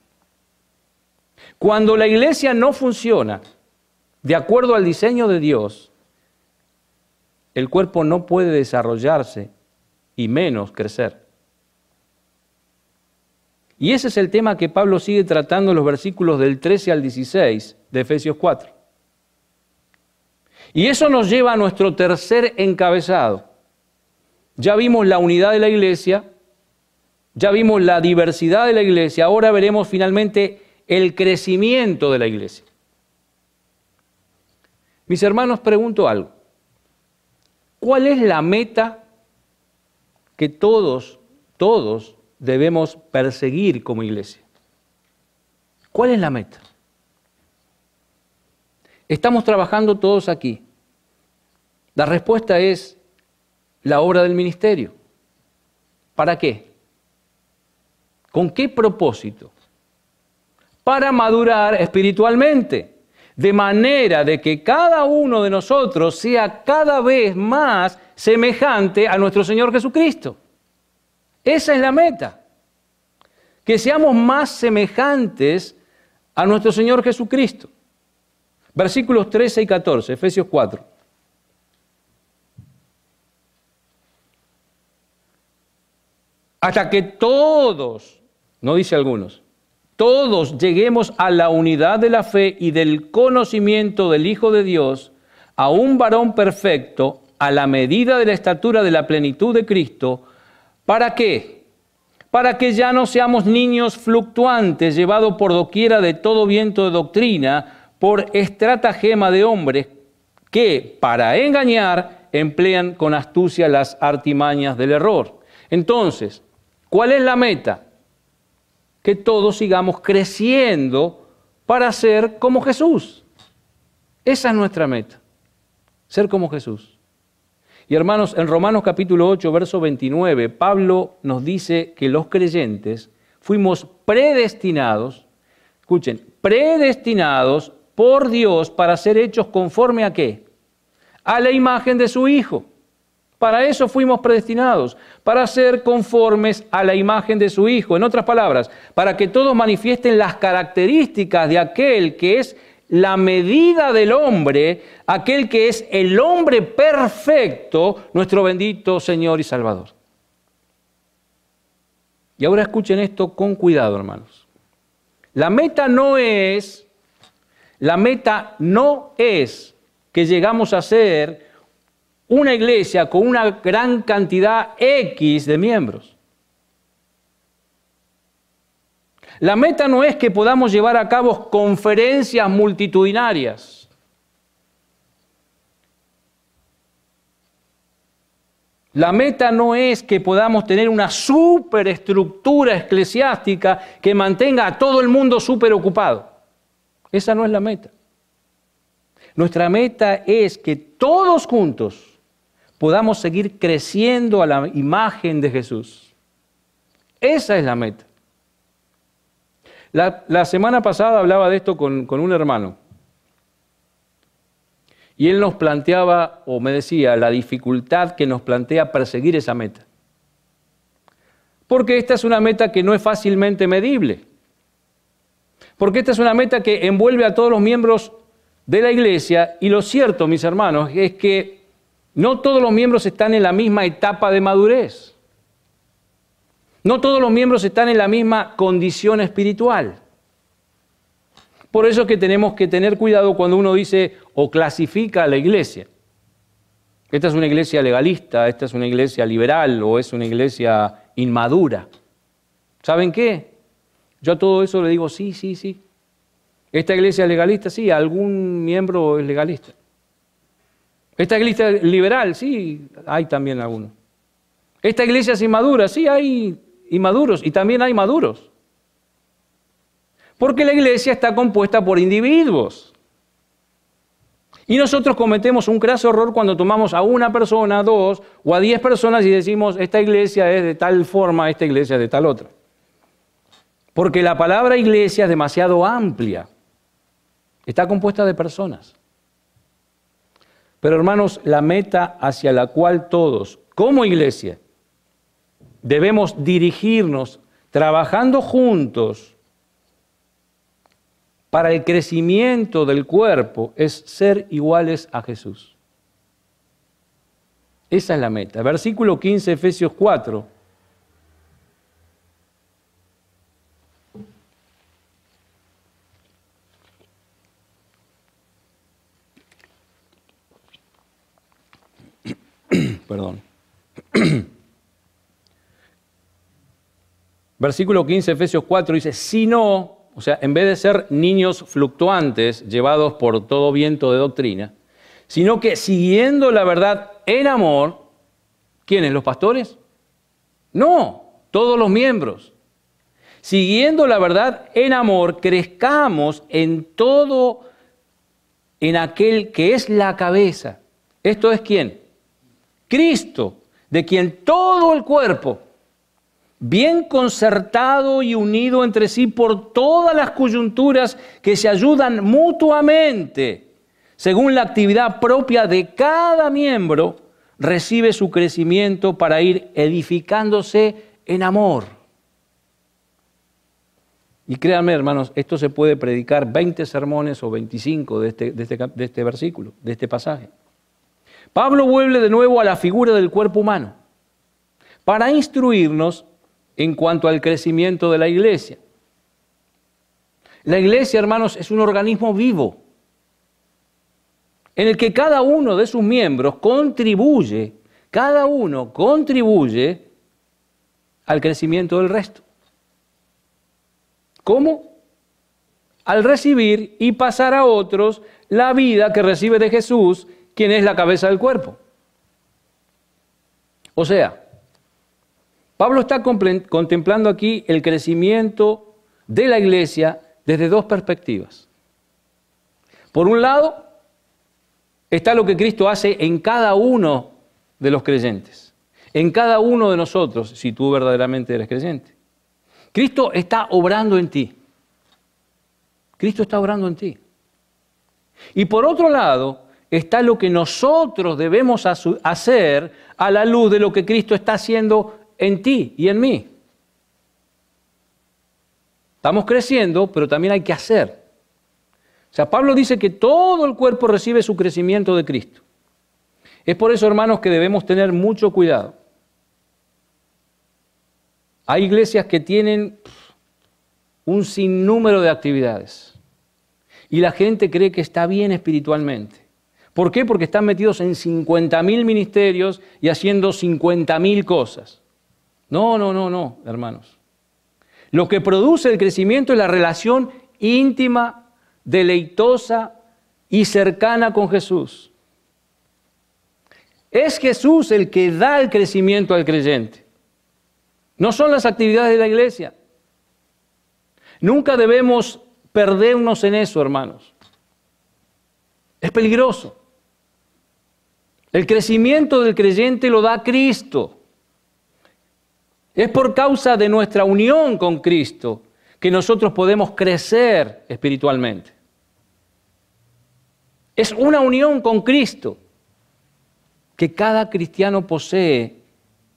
Cuando la iglesia no funciona de acuerdo al diseño de Dios, el cuerpo no puede desarrollarse y menos crecer. Y ese es el tema que Pablo sigue tratando en los versículos del 13 al 16 de Efesios 4. Y eso nos lleva a nuestro tercer encabezado. Ya vimos la unidad de la iglesia, ya vimos la diversidad de la iglesia, ahora veremos finalmente el crecimiento de la iglesia. Mis hermanos, pregunto algo. ¿Cuál es la meta que todos debemos perseguir como iglesia? ¿Cuál es la meta? Estamos trabajando todos aquí. La respuesta es la obra del ministerio. ¿Para qué? ¿Con qué propósito? Para madurar espiritualmente, de manera de que cada uno de nosotros sea cada vez más semejante a nuestro Señor Jesucristo. Esa es la meta. Que seamos más semejantes a nuestro Señor Jesucristo. Versículos 13 y 14, Efesios 4. Hasta que todos, no dice algunos, todos lleguemos a la unidad de la fe y del conocimiento del Hijo de Dios, a un varón perfecto, a la medida de la estatura de la plenitud de Cristo. ¿Para qué? Para que ya no seamos niños fluctuantes, llevados por doquiera de todo viento de doctrina, por estratagema de hombres que, para engañar, emplean con astucia las artimañas del error. Entonces, ¿cuál es la meta? Que todos sigamos creciendo para ser como Jesús. Esa es nuestra meta, ser como Jesús. Y hermanos, en Romanos capítulo 8, verso 29, Pablo nos dice que los creyentes fuimos predestinados, escuchen, predestinados por Dios para ser hechos conforme a ¿qué? A la imagen de su Hijo. Para eso fuimos predestinados, para ser conformes a la imagen de su Hijo. En otras palabras, para que todos manifiesten las características de aquel que es la medida del hombre, aquel que es el hombre perfecto, nuestro bendito Señor y Salvador. Y ahora escuchen esto con cuidado, hermanos. La meta no es que llegamos a ser una iglesia con una gran cantidad X de miembros. La meta no es que podamos llevar a cabo conferencias multitudinarias. La meta no es que podamos tener una superestructura eclesiástica que mantenga a todo el mundo súper ocupado. Esa no es la meta. Nuestra meta es que todos juntos podamos seguir creciendo a la imagen de Jesús. Esa es la meta. La semana pasada hablaba de esto con un hermano. Y él nos planteaba, o me decía, la dificultad que nos plantea perseguir esa meta. Porque esta es una meta que no es fácilmente medible. Porque esta es una meta que envuelve a todos los miembros de la iglesia. Y lo cierto, mis hermanos, es que no todos los miembros están en la misma etapa de madurez. No todos los miembros están en la misma condición espiritual. Por eso es que tenemos que tener cuidado cuando uno dice o clasifica a la iglesia. Esta es una iglesia legalista, esta es una iglesia liberal o es una iglesia inmadura. ¿Saben qué? Yo a todo eso le digo sí. Esta iglesia es legalista, sí, algún miembro es legalista. Esta iglesia es liberal, sí, hay también algunos. Esta iglesia es inmadura, sí, hay inmaduros y también hay maduros. Porque la iglesia está compuesta por individuos. Y nosotros cometemos un craso error cuando tomamos a una persona, a dos o a 10 personas y decimos esta iglesia es de tal forma, esta iglesia es de tal otra. Porque la palabra iglesia es demasiado amplia. Está compuesta de personas. Pero hermanos, la meta hacia la cual todos, como iglesia, debemos dirigirnos trabajando juntos para el crecimiento del cuerpo es ser iguales a Jesús. Esa es la meta. Versículo 15, Efesios 4. Perdón. Versículo 15, Efesios 4 dice, si no, o sea, en vez de ser niños fluctuantes llevados por todo viento de doctrina, sino que siguiendo la verdad en amor, ¿quiénes? ¿Los pastores? No, todos los miembros. Siguiendo la verdad en amor, crezcamos en todo, en aquel que es la cabeza. ¿Esto es quién? Cristo, de quien todo el cuerpo, bien concertado y unido entre sí por todas las coyunturas que se ayudan mutuamente, según la actividad propia de cada miembro, recibe su crecimiento para ir edificándose en amor. Y créanme, hermanos, esto se puede predicar 20 sermones o 25 de este versículo, de este pasaje. Pablo vuelve de nuevo a la figura del cuerpo humano para instruirnos en cuanto al crecimiento de la iglesia. La iglesia, hermanos, es un organismo vivo en el que cada uno de sus miembros contribuye, cada uno contribuye al crecimiento del resto. ¿Cómo? Al recibir y pasar a otros la vida que recibe de Jesús, quien es la cabeza del cuerpo. O sea, Pablo está contemplando aquí el crecimiento de la iglesia desde dos perspectivas. Por un lado, está lo que Cristo hace en cada uno de los creyentes, en cada uno de nosotros, si tú verdaderamente eres creyente. Cristo está obrando en ti. Cristo está obrando en ti. Y por otro lado, está lo que nosotros debemos hacer a la luz de lo que Cristo está haciendo en ti y en mí. Estamos creciendo, pero también hay que hacer. O sea, Pablo dice que todo el cuerpo recibe su crecimiento de Cristo. Es por eso, hermanos, que debemos tener mucho cuidado. Hay iglesias que tienen un sinnúmero de actividades y la gente cree que está bien espiritualmente. ¿Por qué? Porque están metidos en 50.000 ministerios y haciendo 50.000 cosas. No, hermanos. Lo que produce el crecimiento es la relación íntima, deleitosa y cercana con Jesús. Es Jesús el que da el crecimiento al creyente. No son las actividades de la iglesia. Nunca debemos perdernos en eso, hermanos. Es peligroso. El crecimiento del creyente lo da Cristo. Es por causa de nuestra unión con Cristo que nosotros podemos crecer espiritualmente. Es una unión con Cristo que cada cristiano posee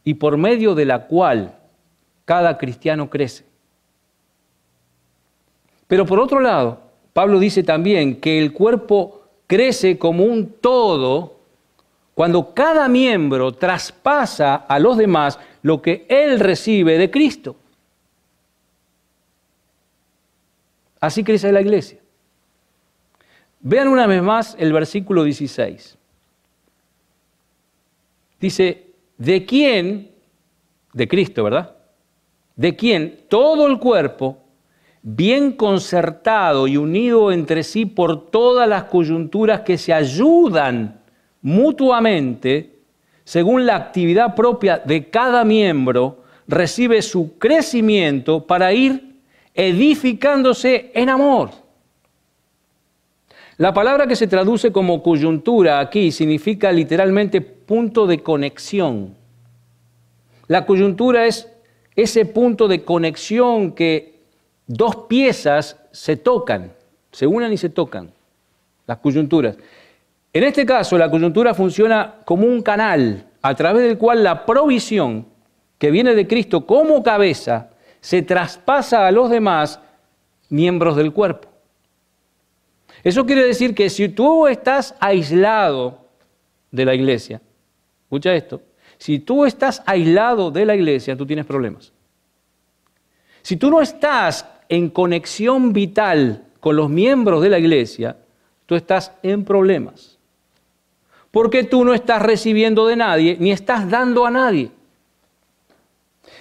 y por medio de la cual cada cristiano crece. Pero por otro lado, Pablo dice también que el cuerpo crece como un todo cuando cada miembro traspasa a los demás lo que él recibe de Cristo. Así crece la iglesia. Vean una vez más el versículo 16. Dice, ¿de quién? De Cristo, ¿verdad? De quien todo el cuerpo, bien concertado y unido entre sí por todas las coyunturas que se ayudan mutuamente, según la actividad propia de cada miembro, recibe su crecimiento para ir edificándose en amor. La palabra que se traduce como coyuntura aquí significa literalmente punto de conexión. La coyuntura es ese punto de conexión que dos piezas se tocan, se unen y se tocan. las coyunturas. En este caso, la coyuntura funciona como un canal a través del cual la provisión que viene de Cristo como cabeza se traspasa a los demás miembros del cuerpo. Eso quiere decir que si tú estás aislado de la iglesia, escucha esto, si tú estás aislado de la iglesia, tú tienes problemas. Si tú no estás en conexión vital con los miembros de la iglesia, tú estás en problemas. Porque tú no estás recibiendo de nadie, ni estás dando a nadie.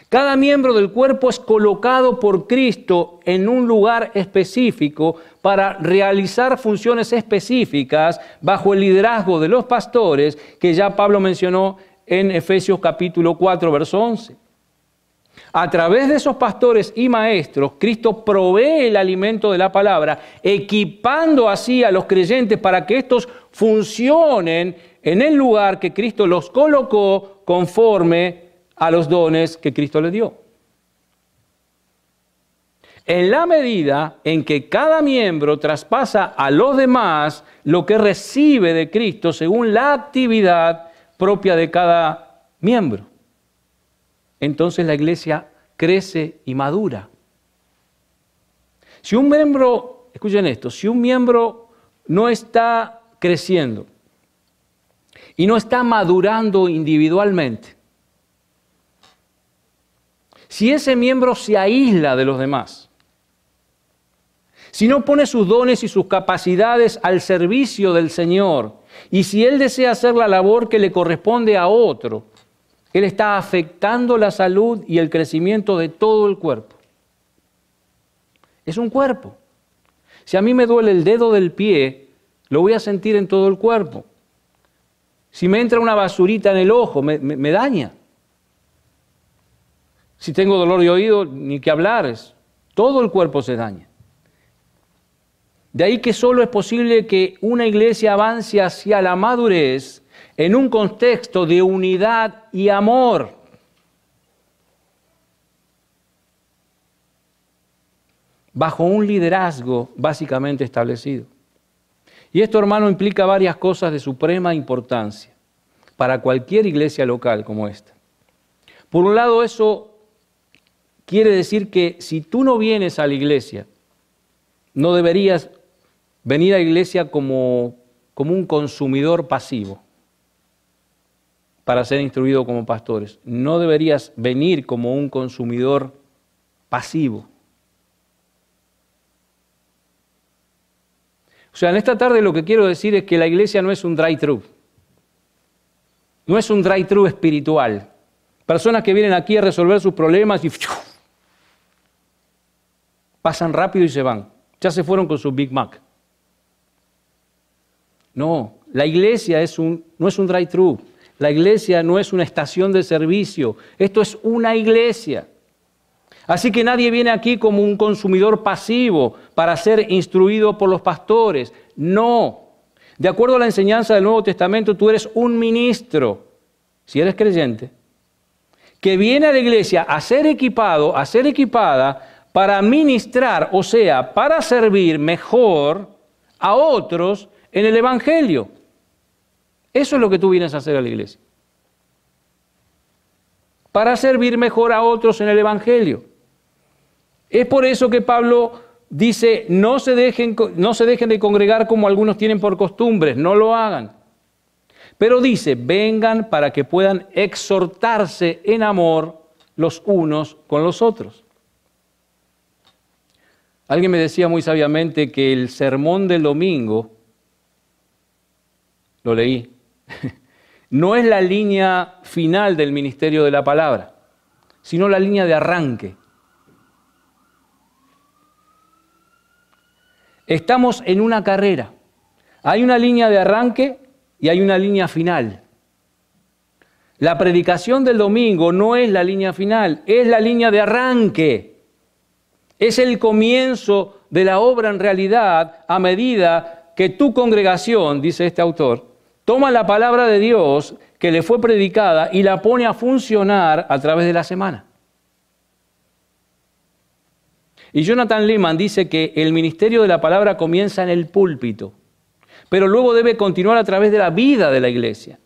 Cada miembro del cuerpo es colocado por Cristo en un lugar específico para realizar funciones específicas bajo el liderazgo de los pastores que ya Pablo mencionó en Efesios capítulo 4, verso 11. A través de esos pastores y maestros, Cristo provee el alimento de la palabra, equipando así a los creyentes para que estos funcionen en el lugar que Cristo los colocó conforme a los dones que Cristo les dio. En la medida en que cada miembro traspasa a los demás lo que recibe de Cristo según la actividad propia de cada miembro, entonces la iglesia crece y madura. Si un miembro, escuchen esto, si un miembro no está creciendo y no está madurando individualmente, si ese miembro se aísla de los demás, si no pone sus dones y sus capacidades al servicio del Señor, y si él desea hacer la labor que le corresponde a otro, él está afectando la salud y el crecimiento de todo el cuerpo. Es un cuerpo. Si a mí me duele el dedo del pie, lo voy a sentir en todo el cuerpo. Si me entra una basurita en el ojo, me daña. Si tengo dolor de oído, ni que hablar, todo el cuerpo se daña. De ahí que solo es posible que una iglesia avance hacia la madurez en un contexto de unidad y amor. Bajo un liderazgo básicamente establecido. Y esto, hermano, implica varias cosas de suprema importancia para cualquier iglesia local como esta. Por un lado, eso quiere decir que si tú no vienes a la iglesia, no deberías venir a la iglesia como un consumidor pasivo para ser instruido como pastores. No deberías venir como un consumidor pasivo. O sea, en esta tarde lo que quiero decir es que la iglesia no es un drive-thru. No es un drive-thru espiritual. Personas que vienen aquí a resolver sus problemas y pasan rápido y se van. Ya se fueron con su Big Mac. No, la iglesia no es un drive-thru. La iglesia no es una estación de servicio. Esto es una iglesia. Así que nadie viene aquí como un consumidor pasivo para ser instruido por los pastores. No. De acuerdo a la enseñanza del Nuevo Testamento, tú eres un ministro, si eres creyente, que viene a la iglesia a ser equipado, a ser equipada para ministrar, o sea, para servir mejor a otros en el Evangelio. Eso es lo que tú vienes a hacer a la iglesia. Para servir mejor a otros en el Evangelio. Es por eso que Pablo dice, no se dejen de congregar como algunos tienen por costumbres, no lo hagan. Pero dice, vengan para que puedan exhortarse en amor los unos con los otros. Alguien me decía muy sabiamente que el sermón del domingo, lo leí, no es la línea final del ministerio de la palabra, sino la línea de arranque. Estamos en una carrera. Hay una línea de arranque y hay una línea final. La predicación del domingo no es la línea final, es la línea de arranque. Es el comienzo de la obra en realidad a medida que tu congregación, dice este autor, toma la palabra de Dios que le fue predicada y la pone a funcionar a través de la semana. Y Jonathan Leeman dice que el ministerio de la palabra comienza en el púlpito, pero luego debe continuar a través de la vida de la iglesia.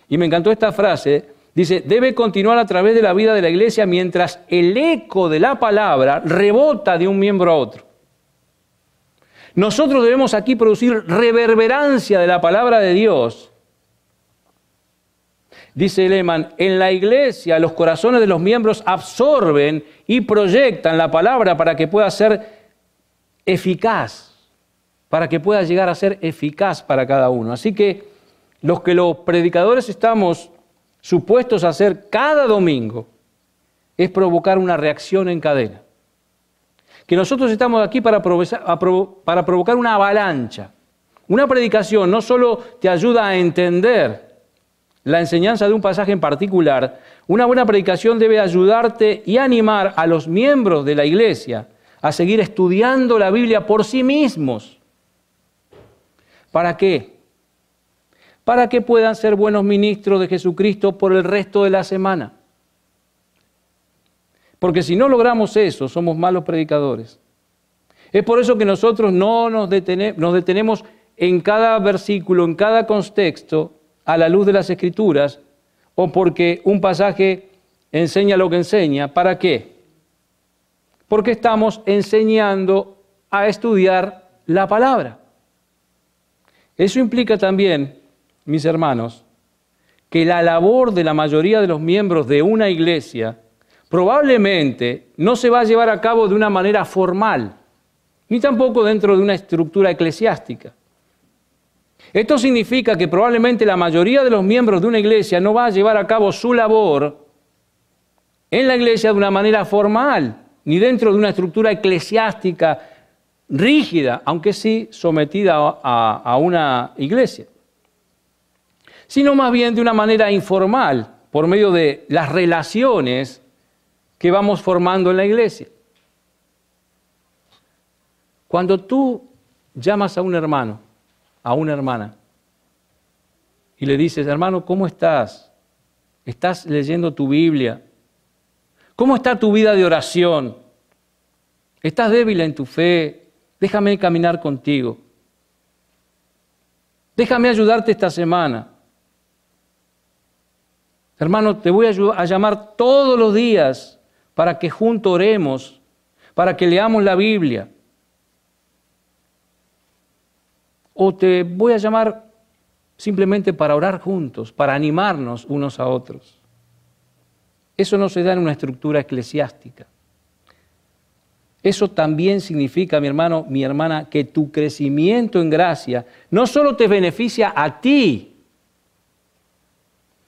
Y me encantó esta frase, dice, debe continuar a través de la vida de la iglesia mientras el eco de la palabra rebota de un miembro a otro. Nosotros debemos aquí producir reverberancia de la palabra de Dios. Dice Lehmann, en la iglesia los corazones de los miembros absorben y proyectan la palabra para que pueda ser eficaz, para que pueda llegar a ser eficaz para cada uno. Así que los predicadores estamos supuestos a hacer cada domingo es provocar una reacción en cadena. Que nosotros estamos aquí para provocar una avalancha. Una predicación no solo te ayuda a entender la enseñanza de un pasaje en particular, una buena predicación debe ayudarte y animar a los miembros de la iglesia a seguir estudiando la Biblia por sí mismos. ¿Para qué? Para que puedan ser buenos ministros de Jesucristo por el resto de la semana. Porque si no logramos eso, somos malos predicadores. Es por eso que nosotros no nos detenemos en cada versículo, en cada contexto, a la luz de las Escrituras, o porque un pasaje enseña lo que enseña. ¿Para qué? Porque estamos enseñando a estudiar la palabra. Eso implica también, mis hermanos, que la labor de la mayoría de los miembros de una iglesia probablemente no se va a llevar a cabo de una manera formal, ni tampoco dentro de una estructura eclesiástica. Esto significa que probablemente la mayoría de los miembros de una iglesia no va a llevar a cabo su labor en la iglesia de una manera formal, ni dentro de una estructura eclesiástica rígida, aunque sí sometida a una iglesia, sino más bien de una manera informal, por medio de las relaciones que vamos formando en la iglesia. Cuando tú llamas a un hermano, a una hermana, y le dices, hermano, ¿cómo estás? ¿Estás leyendo tu Biblia? ¿Cómo está tu vida de oración? ¿Estás débil en tu fe? Déjame caminar contigo. Déjame ayudarte esta semana. Hermano, te voy a llamar todos los días para que juntos oremos, para que leamos la Biblia. O te voy a llamar simplemente para orar juntos, para animarnos unos a otros. Eso no se da en una estructura eclesiástica. Eso también significa, mi hermano, mi hermana, que tu crecimiento en gracia no solo te beneficia a ti,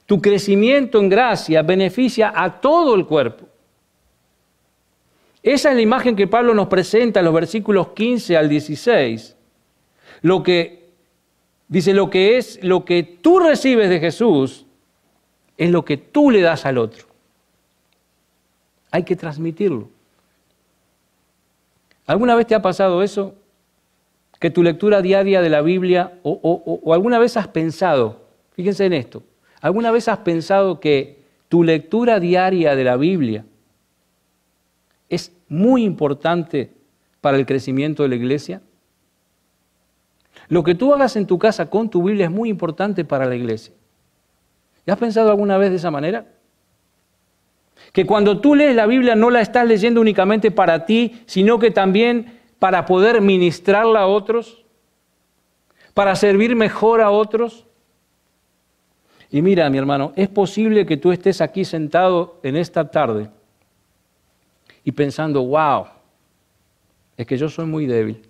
tu crecimiento en gracia beneficia a todo el cuerpo. Esa es la imagen que Pablo nos presenta en los versículos 15 al 16. Lo que tú recibes de Jesús es lo que tú le das al otro. Hay que transmitirlo. ¿Alguna vez te ha pasado eso? Que tu lectura diaria de la Biblia, o alguna vez has pensado, fíjense en esto, ¿alguna vez has pensado que tu lectura diaria de la Biblia es muy importante para el crecimiento de la iglesia? Lo que tú hagas en tu casa con tu Biblia es muy importante para la iglesia. ¿Ya has pensado alguna vez de esa manera? Que cuando tú lees la Biblia no la estás leyendo únicamente para ti, sino que también para poder ministrarla a otros, para servir mejor a otros. Y mira, mi hermano, es posible que tú estés aquí sentado en esta tarde y pensando, wow, es que yo soy muy débil.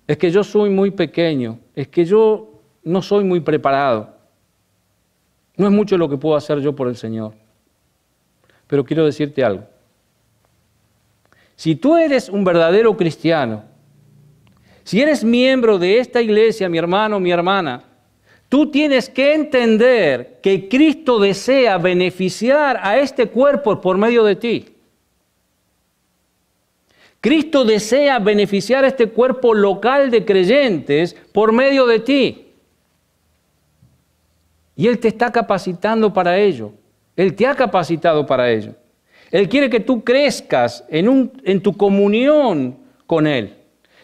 Es que yo soy muy pequeño, es que yo no soy muy preparado. No es mucho lo que puedo hacer yo por el Señor. Pero quiero decirte algo. Si tú eres un verdadero cristiano, si eres miembro de esta iglesia, mi hermano, mi hermana, tú tienes que entender que Cristo desea beneficiar a este cuerpo por medio de ti. Cristo desea beneficiar a este cuerpo local de creyentes por medio de ti. Y Él te está capacitando para ello. Él te ha capacitado para ello. Él quiere que tú crezcas en tu comunión con Él.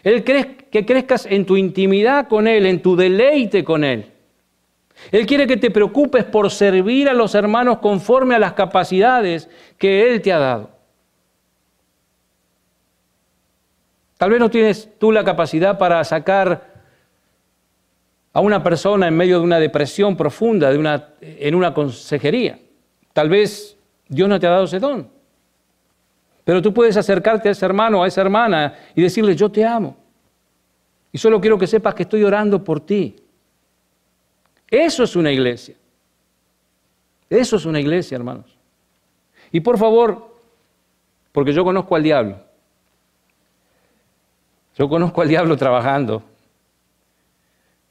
Él quiere que crezcas en tu intimidad con Él, en tu deleite con Él. Él quiere que te preocupes por servir a los hermanos conforme a las capacidades que Él te ha dado. Tal vez no tienes tú la capacidad para sacar a una persona en medio de una depresión profunda, en una consejería. Tal vez Dios no te ha dado ese don. Pero tú puedes acercarte a ese hermano o a esa hermana y decirle, yo te amo. Y solo quiero que sepas que estoy orando por ti. Eso es una iglesia. Eso es una iglesia, hermanos. Y por favor, porque yo conozco al diablo. Yo conozco al diablo trabajando.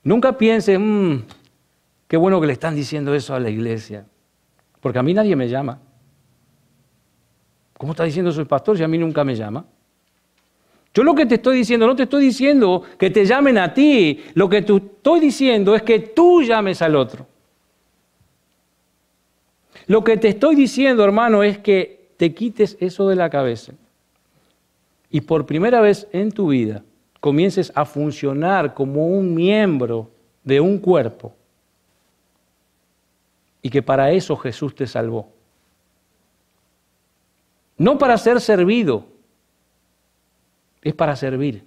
Nunca pienses, qué bueno que le están diciendo eso a la iglesia. Porque a mí nadie me llama. ¿Cómo está diciendo eso el pastor si a mí nunca me llama? Yo lo que te estoy diciendo, no te estoy diciendo que te llamen a ti. Lo que te estoy diciendo es que tú llames al otro. Lo que te estoy diciendo, hermano, es que te quites eso de la cabeza. Y por primera vez en tu vida comiences a funcionar como un miembro de un cuerpo. Y que para eso Jesús te salvó. No para ser servido, es para servir.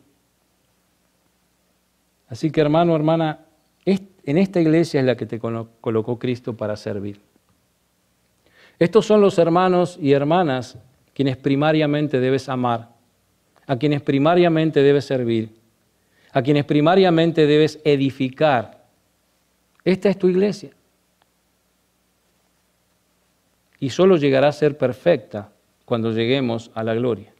Así que hermano, hermana, en esta iglesia es la que te colocó Cristo para servir. Estos son los hermanos y hermanas quienes primariamente debes amar, a quienes primariamente debes servir, a quienes primariamente debes edificar. Esta es tu iglesia. Y solo llegará a ser perfecta cuando lleguemos a la gloria.